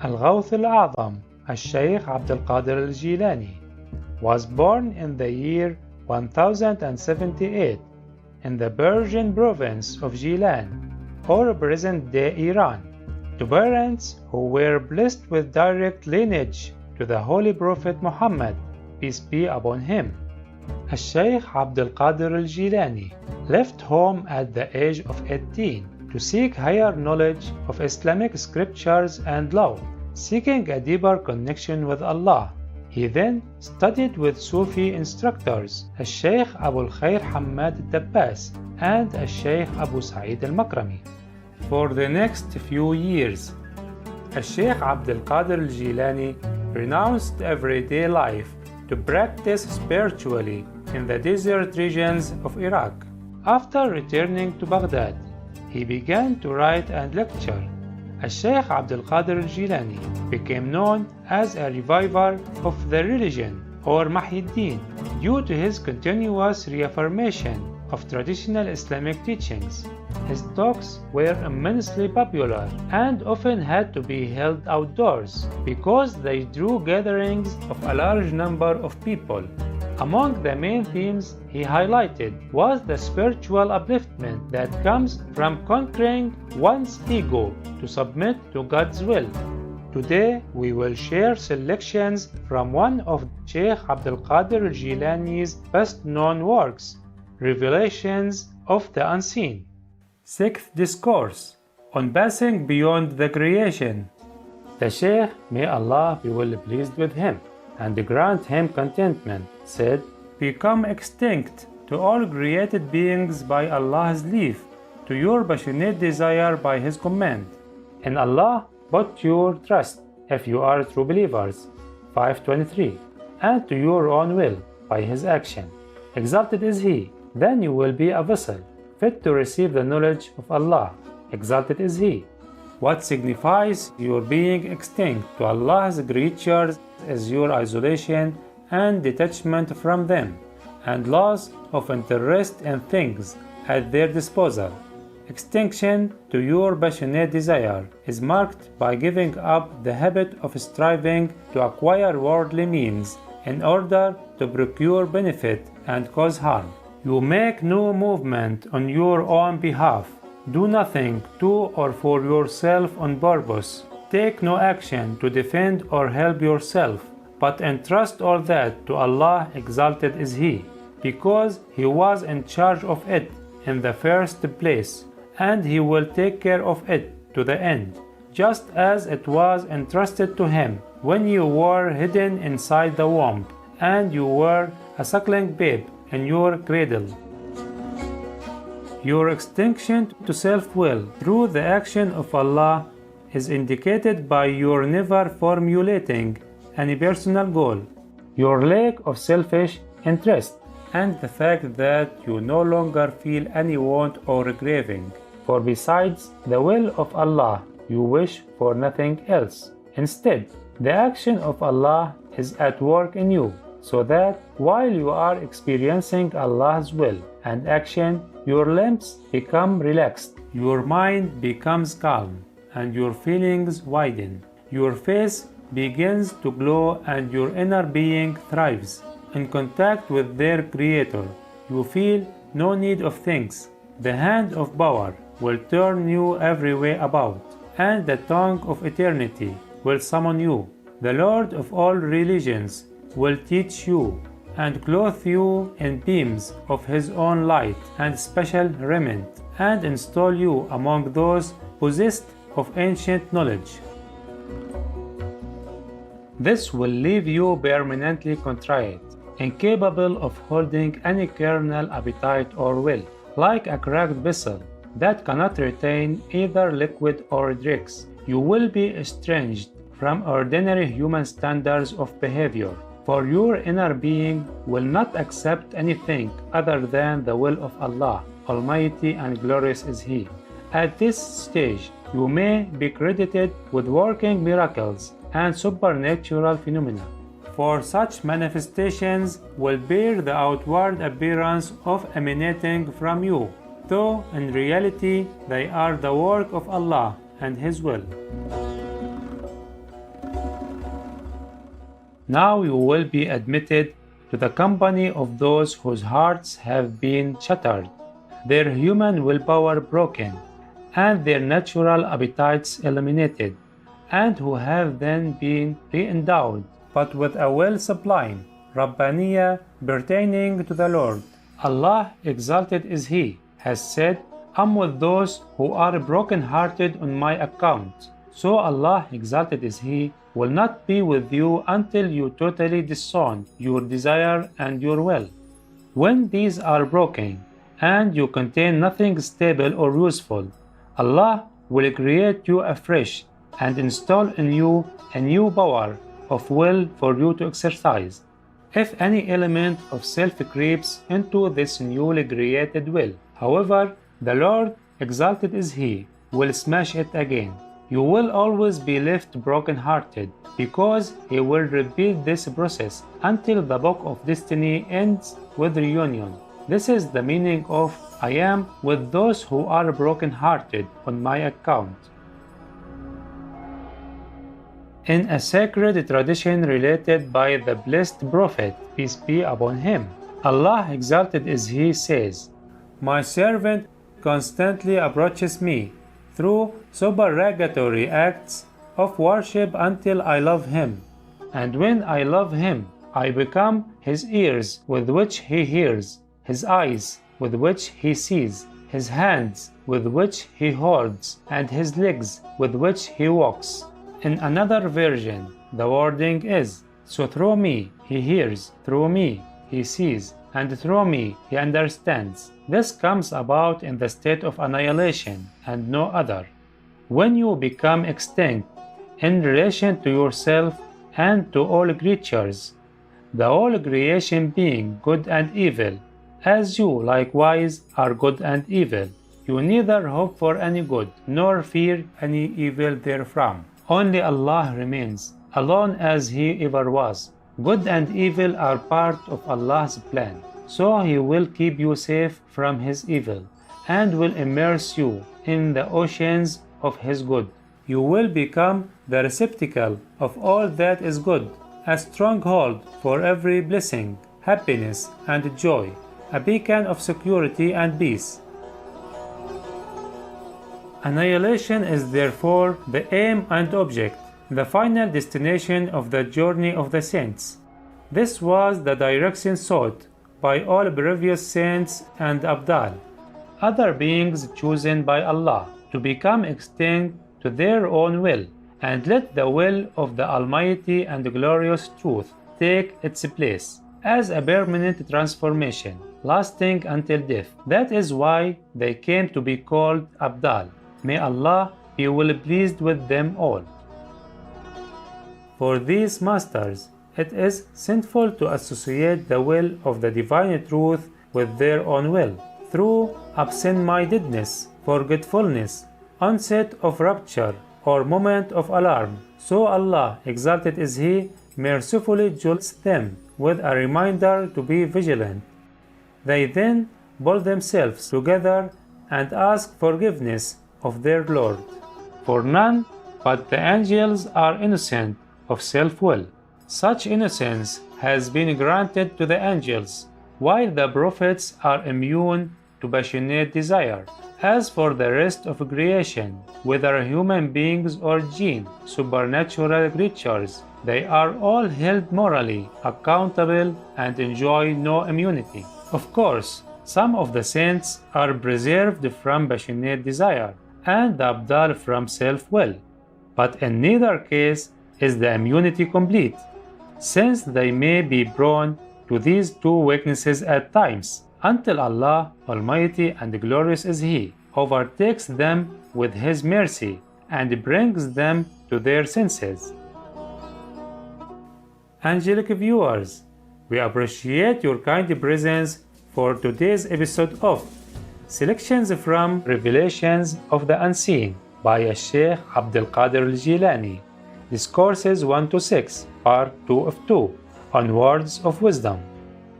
Al-Ghawth al-A'zam, Shaikh al-Qādir al-Jīlānī, was born in the year 1078 in the Persian province of Gilan, or present-day Iran, to parents who were blessed with direct lineage to the Holy Prophet Muhammad, peace be upon him. Shaikh Abd al-Jīlānī left home at the age of 18 to seek higher knowledge of Islamic scriptures and law, seeking a deeper connection with Allah. He then studied with Sufi instructors Shaykh Abu al-Khair Hammad al-Dabbas and Shaykh Abu Sa'id al-Makrami. For the next few years, Shaykh Abd al-Qādir al-Jīlānī renounced everyday life to practice spiritually in the desert regions of Iraq. After returning to Baghdad, he began to write and lecture. Shaykh Abd al-Qādir al-Jīlānī became known as a reviver of the religion, or Muhyiddin, due to his continuous reaffirmation of traditional Islamic teachings. His talks were immensely popular and often had to be held outdoors because they drew gatherings of a large number of people. Among the main themes he highlighted was the spiritual upliftment that comes from conquering one's ego to submit to God's will. Today we will share selections from one of Shaykh Abd al-Qādir al-Jīlānī's best-known works, Revelations of the Unseen. Sixth Discourse on Passing Beyond the Creation. The Shaykh, may Allah be well pleased with him and grant him contentment, said, "Become extinct to all created beings by Allah's leave, to your passionate desire by His command. In Allah put your trust, if you are true believers." 5:23. And to your own will by His action. Exalted is He, then you will be a vessel, fit to receive the knowledge of Allah. Exalted is He. What signifies your being extinct to Allah's creatures is your isolation and detachment from them, and loss of interest in things at their disposal. Extinction to your passionate desire is marked by giving up the habit of striving to acquire worldly means in order to procure benefit and cause harm. You make no movement on your own behalf. Do nothing to or for yourself on purpose. Take no action to defend or help yourself, but entrust all that to Allah. Exalted is He, because He was in charge of it in the first place, and He will take care of it to the end, just as it was entrusted to Him when you were hidden inside the womb, and you were a suckling babe in your cradle. Your extinction to self-will through the action of Allah is indicated by your never formulating any personal goal, your lack of selfish interest, and the fact that you no longer feel any want or craving. For besides the will of Allah, you wish for nothing else. Instead, the action of Allah is at work in you, so that while you are experiencing Allah's will and action, your limbs become relaxed, your mind becomes calm, and your feelings widen. Your face begins to glow and your inner being thrives. In contact with their Creator, you feel no need of things. The hand of power will turn you every way about, and the tongue of eternity will summon you. The Lord of all religions will teach you and clothe you in beams of His own light and special raiment, and install you among those possessed of ancient knowledge. This will leave you permanently contrite, incapable of holding any carnal appetite or will, like a cracked vessel that cannot retain either liquid or drinks. You will be estranged from ordinary human standards of behavior, for your inner being will not accept anything other than the will of Allah. Almighty and glorious is He. At this stage, you may be credited with working miracles and supernatural phenomena, for such manifestations will bear the outward appearance of emanating from you, though in reality they are the work of Allah and His will. Now you will be admitted to the company of those whose hearts have been shattered, their human willpower broken, and their natural appetites eliminated, and who have then been re-endowed, but with a will sublime, Rabbaniya, pertaining to the Lord. Allah, exalted is He, has said, I'm with those who are broken-hearted on my account. So Allah, exalted is He, will not be with you until you totally disown your desire and your will. When these are broken, and you contain nothing stable or useful, Allah will create you afresh and install in you a new power of will for you to exercise. If any element of self creeps into this newly created will, however, the Lord, exalted is He, will smash it again. You will always be left broken-hearted, because He will repeat this process until the book of destiny ends with reunion. This is the meaning of I am with those who are broken-hearted on my account. In a sacred tradition related by the blessed Prophet, peace be upon him, Allah, exalted is He, says, My servant constantly approaches me through supererogatory acts of worship until I love him. And when I love him, I become his ears with which he hears, his eyes with which he sees, his hands with which he holds, and his legs with which he walks. In another version, the wording is, So through me he hears, through me he sees, and through me he understands. This comes about in the state of annihilation and no other. When you become extinct in relation to yourself and to all creatures, the whole creation being good and evil, as you likewise are good and evil, you neither hope for any good nor fear any evil therefrom. Only Allah remains, alone as He ever was. Good and evil are part of Allah's plan, so He will keep you safe from His evil, and will immerse you in the oceans of His good. You will become the receptacle of all that is good, a stronghold for every blessing, happiness, and joy, a beacon of security and peace. Annihilation is therefore the aim and object, the final destination of the journey of the saints. This was the direction sought by all previous saints and Abdal, other beings chosen by Allah, to become extinct to their own will, and let the will of the Almighty and glorious truth take its place as a permanent transformation, lasting until death. That is why they came to be called Abdal. May Allah be well pleased with them all. For these masters, it is sinful to associate the will of the divine truth with their own will, through absent-mindedness, forgetfulness, onset of rapture, or moment of alarm. So Allah, exalted is He, mercifully jolts them with a reminder to be vigilant. They then pull themselves together and ask forgiveness of their Lord. For none but the angels are innocent of self-will. Such innocence has been granted to the angels, while the prophets are immune to passionate desire. As for the rest of creation, whether human beings or jinn, supernatural creatures, they are all held morally accountable and enjoy no immunity. Of course, some of the saints are preserved from passionate desire, and the Abdal from self-will, but in neither case is the immunity complete, since they may be prone to these two weaknesses at times, until Allah, Almighty and glorious is He, overtakes them with His mercy and brings them to their senses. Angelic viewers, we appreciate your kind presence for today's episode of Selections from Revelations of the Unseen by Shaikh Abd al-Qādir al-Jīlānī. Discourses 1 to 6, Part 2 of 2, on Words of Wisdom.